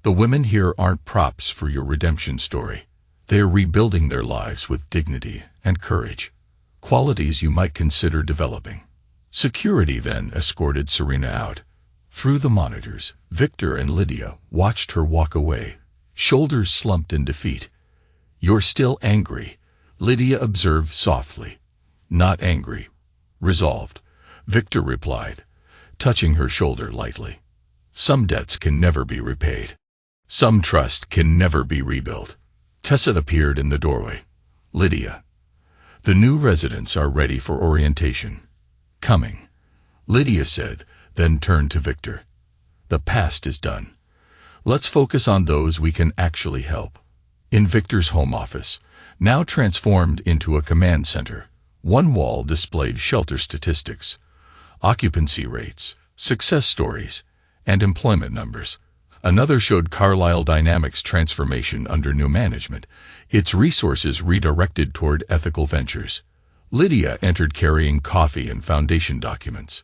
[SPEAKER 1] "The women here aren't props for your redemption story. They're rebuilding their lives with dignity and courage, qualities you might consider developing." Security then escorted Serena out. Through the monitors, Victor and Lydia watched her walk away, shoulders slumped in defeat. "You're still angry," Lydia observed softly. "Not angry. Resolved," Victor replied, touching her shoulder lightly. "Some debts can never be repaid. Some trust can never be rebuilt." Tessa appeared in the doorway. "Lydia, the new residents are ready for orientation." "Coming," Lydia said, then turned to Victor. "The past is done. Let's focus on those we can actually help." In Victor's home office, now transformed into a command center, one wall displayed shelter statistics, occupancy rates, success stories, and employment numbers. Another showed Carlisle Dynamics' transformation under new management, its resources redirected toward ethical ventures. Lydia entered carrying coffee and foundation documents.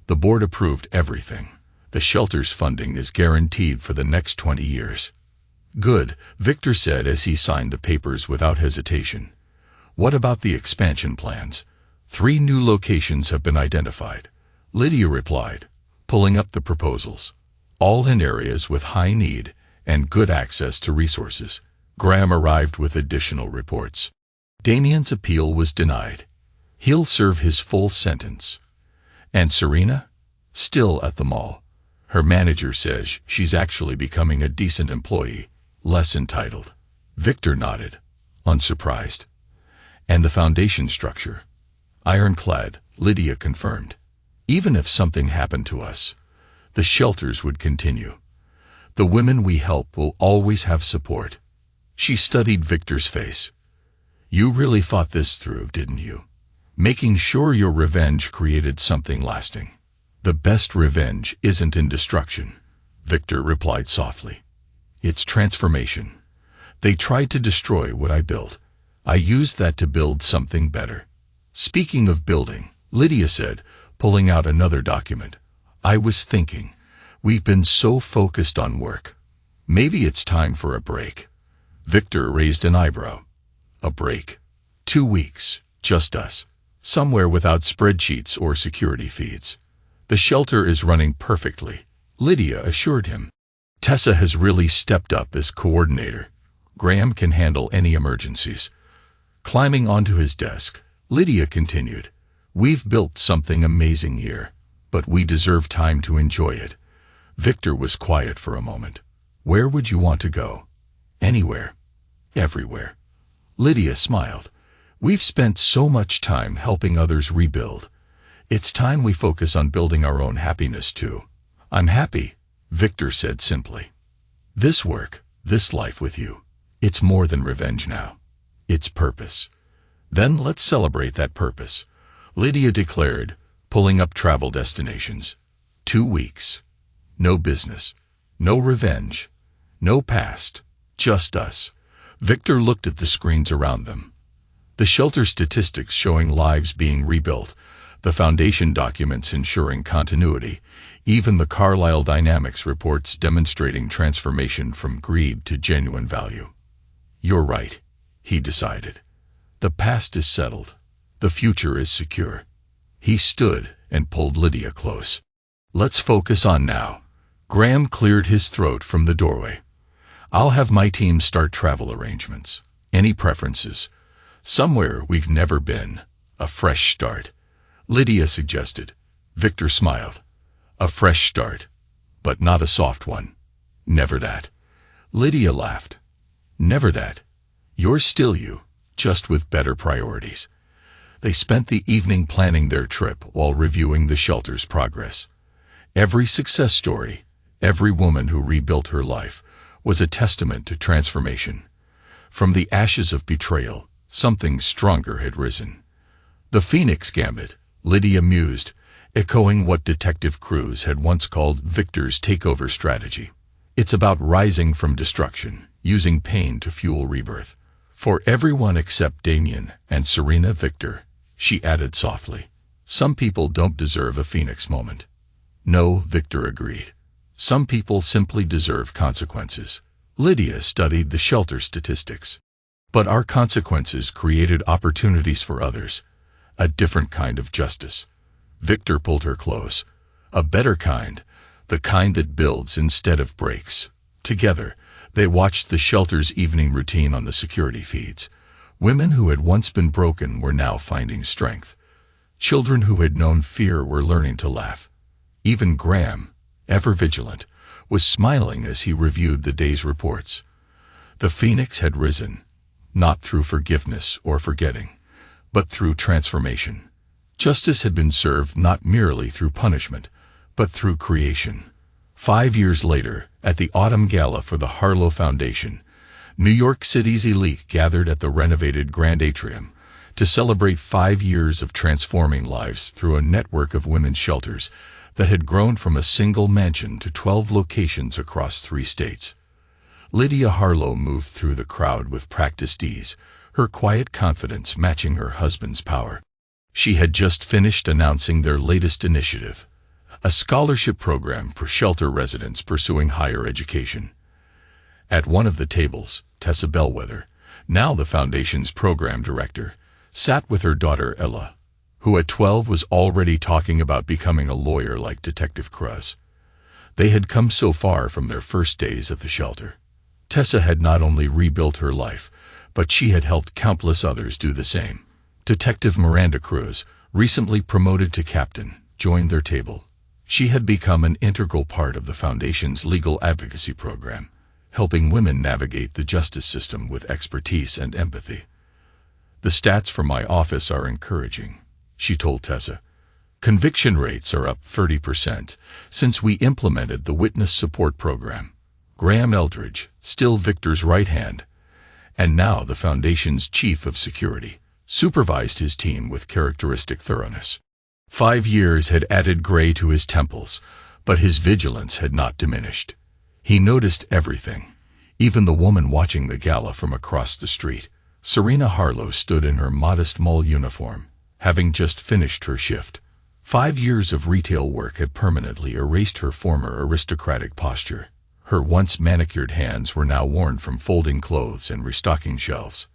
[SPEAKER 1] The board approved everything. The shelter's funding is guaranteed for the next 20 years. Good, Victor said as he signed the papers without hesitation. What about the expansion plans? 3 new locations have been identified. Lydia replied, pulling up the proposals. All in areas with high need and good access to resources. Graham arrived with additional reports. Damien's appeal was denied. He'll serve his full sentence. And Serena? Still at the mall. Her manager says she's actually becoming a decent employee, less entitled. Victor nodded, unsurprised. And the foundation structure? Ironclad, Lydia confirmed. Even if something happened to us, the shelters would continue. The women we help will always have support. She studied Victor's face. You really thought this through, didn't you? Making sure your revenge created something lasting. The best revenge isn't in destruction, Victor replied softly. It's transformation. They tried to destroy what I built. I used that to build something better. Speaking of building, Lydia said, pulling out another document. I was thinking, we've been so focused on work. Maybe it's time for a break. Victor raised an eyebrow. A break? 2 weeks, just us. Somewhere without spreadsheets or security feeds. The shelter is running perfectly, Lydia assured him. Tessa has really stepped up as coordinator. Graham can handle any emergencies. Climbing onto his desk, Lydia continued, we've built something amazing here, but we deserve time to enjoy it. Victor was quiet for a moment. Where would you want to go? Anywhere. Everywhere. Lydia smiled. We've spent so much time helping others rebuild. It's time we focus on building our own happiness too. I'm happy, Victor said simply. This work, this life with you, it's more than revenge now. It's purpose. Then let's celebrate that purpose, Lydia declared, pulling up travel destinations. 2 weeks. No business. No revenge. No past. Just us. Victor looked at the screens around them. The shelter statistics showing lives being rebuilt, the foundation documents ensuring continuity, even the Carlisle Dynamics reports demonstrating transformation from greed to genuine value. You're right, he decided. The past is settled. The future is secure. He stood and pulled Lydia close. Let's focus on now. Graham cleared his throat from the doorway. I'll have my team start travel arrangements. Any preferences? Somewhere we've never been. A fresh start. Lydia suggested. Victor smiled. A fresh start, but not a soft one. Never that. Lydia laughed. Never that. You're still you, just with better priorities. They spent the evening planning their trip while reviewing the shelter's progress. Every success story, every woman who rebuilt her life, was a testament to transformation. From the ashes of betrayal, something stronger had risen. The Phoenix Gambit, Lydia mused, echoing what Detective Cruz had once called Victor's takeover strategy. It's about rising from destruction, using pain to fuel rebirth. For everyone except Damien and Serena Victor, she added softly. Some people don't deserve a Phoenix moment. No, Victor agreed. Some people simply deserve consequences. Lydia studied the shelter statistics. But our consequences created opportunities for others. A different kind of justice. Victor pulled her close. A better kind, the kind that builds instead of breaks. Together, they watched the shelter's evening routine on the security feeds. Women who had once been broken were now finding strength. Children who had known fear were learning to laugh. Even Graham, ever vigilant, was smiling as he reviewed the day's reports. The Phoenix had risen, not through forgiveness or forgetting, but through transformation. Justice had been served not merely through punishment, but through creation. 5 years later, at the Autumn Gala for the Harlow Foundation, New York City's elite gathered at the renovated Grand Atrium to celebrate 5 years of transforming lives through a network of women's shelters that had grown from a single mansion to 12 locations across 3 states. Lydia Harlow moved through the crowd with practiced ease, her quiet confidence matching her husband's power. She had just finished announcing their latest initiative, a scholarship program for shelter residents pursuing higher education. At one of the tables, Tessa Bellwether, now the Foundation's program director, sat with her daughter Ella, who at 12 was already talking about becoming a lawyer like Detective Cruz. They had come so far from their first days at the shelter. Tessa had not only rebuilt her life, but she had helped countless others do the same. Detective Miranda Cruz, recently promoted to captain, joined their table. She had become an integral part of the Foundation's legal advocacy program, helping women navigate the justice system with expertise and empathy. "The stats from my office are encouraging," she told Tessa. "Conviction rates are up 30% since we implemented the witness support program." Graham Eldridge, still Victor's right hand, and now the Foundation's chief of security, supervised his team with characteristic thoroughness. 5 years had added gray to his temples, but his vigilance had not diminished. He noticed everything, even the woman watching the gala from across the street. Serena Harlow stood in her modest mall uniform, having just finished her shift. 5 years of retail work had permanently erased her former aristocratic posture. Her once manicured hands were now worn from folding clothes and restocking shelves.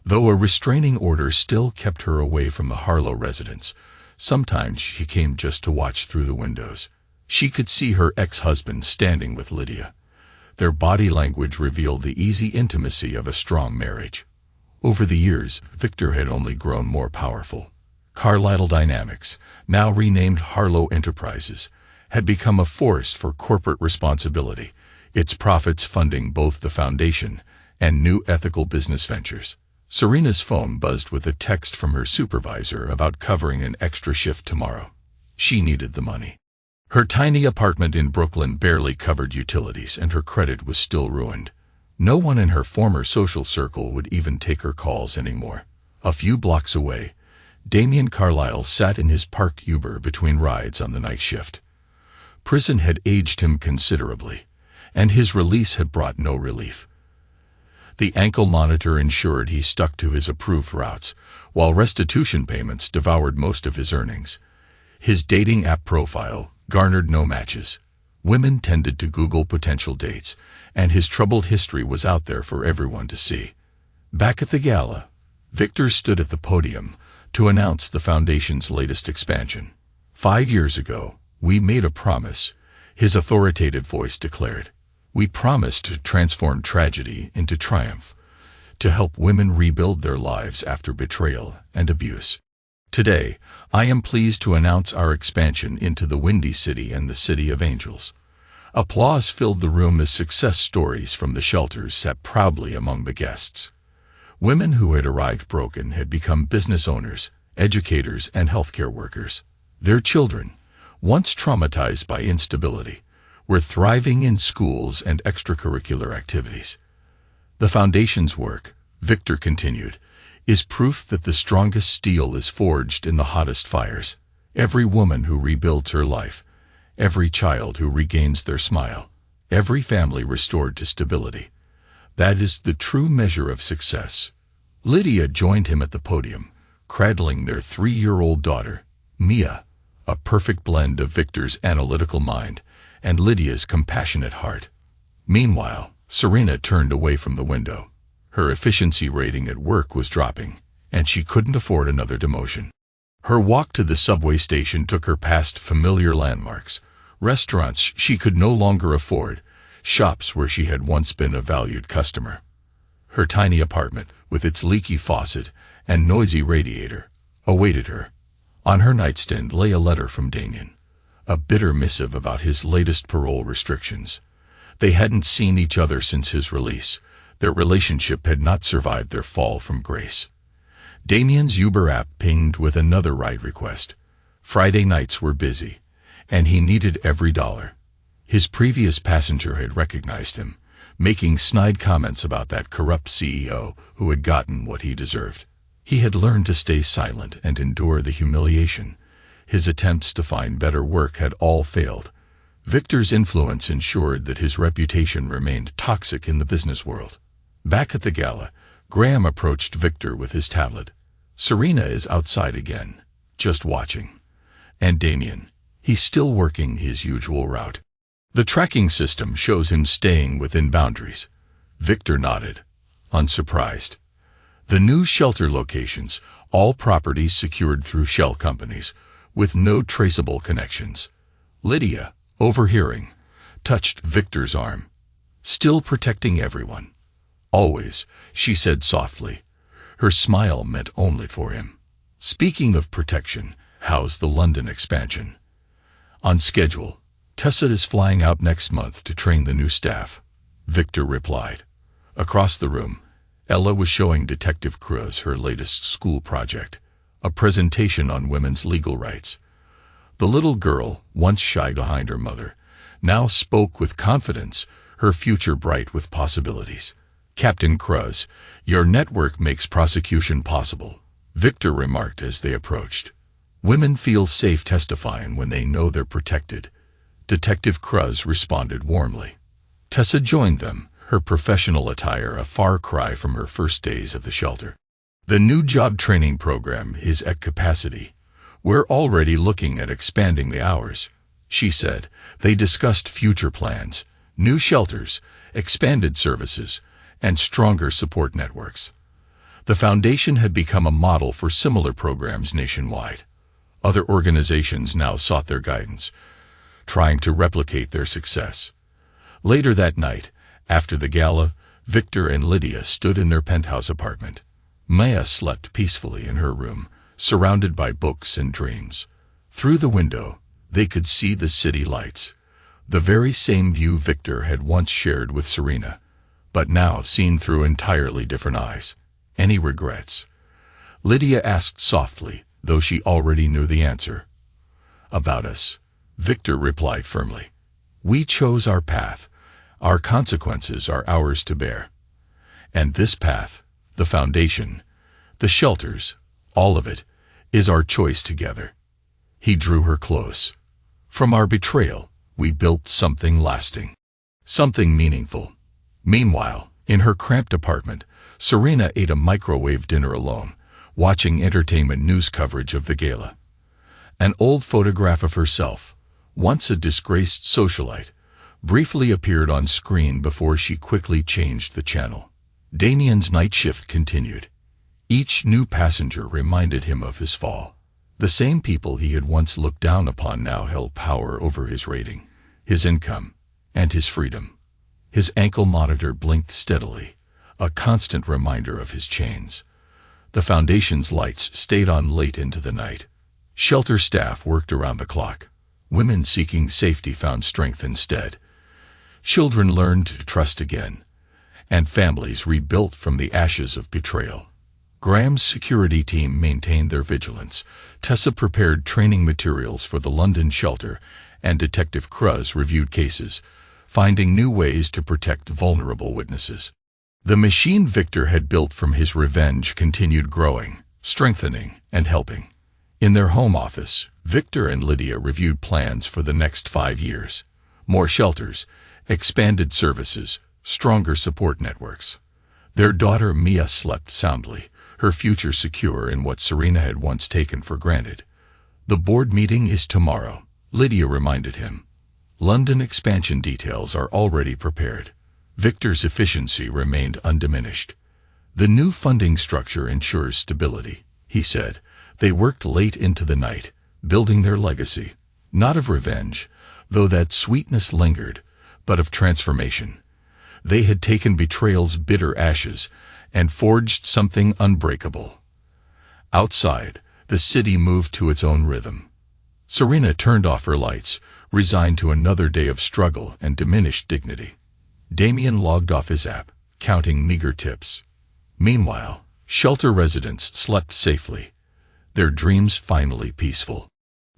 [SPEAKER 1] Though a restraining order still kept her away from the Harlow residence, sometimes she came just to watch through the windows. She could see her ex-husband standing with Lydia. Their body language revealed the easy intimacy of a strong marriage. Over the years, Victor had only grown more powerful. Carlyle Dynamics, now renamed Harlow Enterprises, had become a force for corporate responsibility, its profits funding both the Foundation and new ethical business ventures. Serena's phone buzzed with a text from her supervisor about covering an extra shift tomorrow. She needed the money. Her tiny apartment in Brooklyn barely covered utilities, and her credit was still ruined. No one in her former social circle would even take her calls anymore. A few blocks away, Damien Carlyle sat in his parked Uber between rides on the night shift. Prison had aged him considerably, and his release had brought no relief. The ankle monitor ensured he stuck to his approved routes, while restitution payments devoured most of his earnings. His dating app profile garnered no matches. Women tended to Google potential dates, and his troubled history was out there for everyone to see. Back at the gala, Victor stood at the podium to announce the Foundation's latest expansion. 5 years ago, we made a promise, his authoritative voice declared. We promised to transform tragedy into triumph, to help women rebuild their lives after betrayal and abuse. Today, I am pleased to announce our expansion into the Windy City and the City of Angels. Applause filled the room as success stories from the shelters sat proudly among the guests. Women who had arrived broken had become business owners, educators, and healthcare workers. Their children, once traumatized by instability, were thriving in schools and extracurricular activities. The Foundation's work, Victor continued, is proof that the strongest steel is forged in the hottest fires. Every woman who rebuilds her life, every child who regains their smile, every family restored to stability. That is the true measure of success. Lydia joined him at the podium, cradling their 3-year-old daughter, Mia, a perfect blend of Victor's analytical mind and Lydia's compassionate heart. Meanwhile, Serena turned away from the window. Her efficiency rating at work was dropping, and she couldn't afford another demotion. Her walk to the subway station took her past familiar landmarks, restaurants she could no longer afford, shops where she had once been a valued customer. Her tiny apartment, with its leaky faucet and noisy radiator, awaited her. On her nightstand lay a letter from Damien, a bitter missive about his latest parole restrictions. They hadn't seen each other since his release. Their relationship had not survived their fall from grace. Damien's Uber app pinged with another ride request. Friday nights were busy, and he needed every dollar. His previous passenger had recognized him, making snide comments about that corrupt CEO who had gotten what he deserved. He had learned to stay silent and endure the humiliation. His attempts to find better work had all failed. Victor's influence ensured that his reputation remained toxic in the business world. Back at the gala, Graham approached Victor with his tablet. Serena is outside again, just watching. And Damien, He's still working his usual route. The tracking system shows him staying within boundaries. Victor nodded, unsurprised. The new shelter locations, all properties secured through shell companies, with no traceable connections. Lydia, overhearing, touched Victor's arm. Still protecting everyone. Always, she said softly. Her smile meant only for him. Speaking of protection, how's the London expansion? On schedule. Tessa is flying out next month to train the new staff, Victor replied. Across the room, Ella was showing Detective Cruz her latest school project, a presentation on women's legal rights. The little girl, once shy behind her mother, now spoke with confidence, her future bright with possibilities. Captain Cruz, your network makes prosecution possible, Victor remarked as they approached. Women feel safe testifying when they know they're protected. Detective Cruz responded warmly. Tessa joined them, her professional attire a far cry from her first days at the shelter. The new job training program is at capacity. We're already looking at expanding the hours, she said. They discussed future plans, new shelters, expanded services, and stronger support networks. The foundation had become a model for similar programs nationwide. Other organizations now sought their guidance, trying to replicate their success. Later that night, after the gala, Victor and Lydia stood in their penthouse apartment. Maya slept peacefully in her room, surrounded by books and dreams. Through the window, they could see the city lights, the very same view Victor had once shared with Serena, but now seen through entirely different eyes. Any regrets? Lydia asked softly, though she already knew the answer. About us, Victor replied firmly. We chose our path. Our consequences are ours to bear. And this path, the foundation, the shelters, all of it, is our choice together. He drew her close. From our betrayal, we built something lasting, something meaningful. Meanwhile, in her cramped apartment, Serena ate a microwave dinner alone, watching entertainment news coverage of the gala. An old photograph of herself, once a disgraced socialite, briefly appeared on screen before she quickly changed the channel. Damien's night shift continued. Each new passenger reminded him of his fall. The same people he had once looked down upon now held power over his rating, his income, and his freedom. His ankle monitor blinked steadily, a constant reminder of his chains. The foundation's lights stayed on late into the night. Shelter staff worked around the clock. Women seeking safety found strength instead. Children learned to trust again, and families rebuilt from the ashes of betrayal. Graham's security team maintained their vigilance. Tessa prepared training materials for the London shelter, and Detective Cruz reviewed cases, finding new ways to protect vulnerable witnesses. The machine Victor had built from his revenge continued growing, strengthening, and helping. In their home office, Victor and Lydia reviewed plans for the next 5 years. More shelters, expanded services, stronger support networks. Their daughter Mia slept soundly, her future secure in what Serena had once taken for granted. The board meeting is tomorrow, Lydia reminded him. London expansion details are already prepared. Victor's efficiency remained undiminished. The new funding structure ensures stability, he said. They worked late into the night, building their legacy, not of revenge, though that sweetness lingered, but of transformation. They had taken betrayal's bitter ashes and forged something unbreakable. Outside, the city moved to its own rhythm. Serena turned off her lights, resigned to another day of struggle and diminished dignity. Damien logged off his app, counting meager tips. Meanwhile, shelter residents slept safely, their dreams finally peaceful.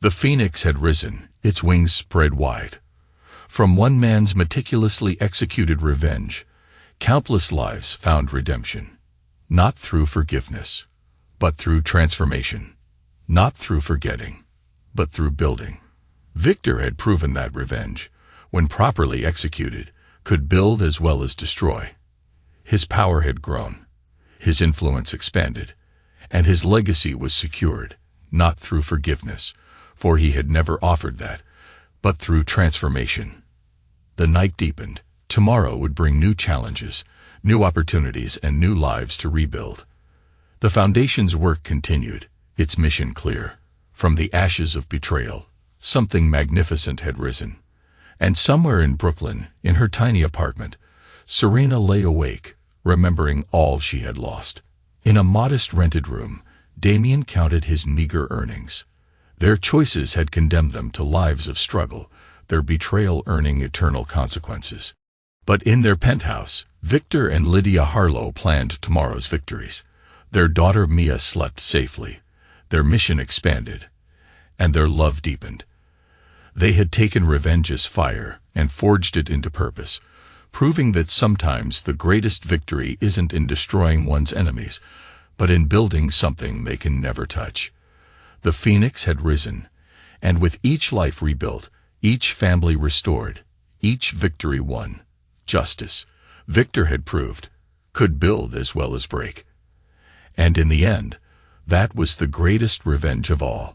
[SPEAKER 1] The phoenix had risen, its wings spread wide. From one man's meticulously executed revenge, countless lives found redemption. Not through forgiveness, but through transformation. Not through forgetting, but through building. Victor had proven that revenge, when properly executed, could build as well as destroy. His power had grown, his influence expanded, and his legacy was secured, not through forgiveness, for he had never offered that, but through transformation. The night deepened. Tomorrow would bring new challenges, new opportunities, and new lives to rebuild. The Foundation's work continued, its mission clear. From the ashes of betrayal, something magnificent had risen. And somewhere in Brooklyn, in her tiny apartment, Serena lay awake, remembering all she had lost. In a modest rented room, Damien counted his meager earnings. Their choices had condemned them to lives of struggle, their betrayal earning eternal consequences. But in their penthouse, Victor and Lydia Harlow planned tomorrow's victories. Their daughter Mia slept safely, their mission expanded, and their love deepened. They had taken revenge's fire and forged it into purpose, proving that sometimes the greatest victory isn't in destroying one's enemies, but in building something they can never touch. The phoenix had risen, and with each life rebuilt, each family restored, each victory won, justice, Victor had proved, could build as well as break. And in the end, that was the greatest revenge of all.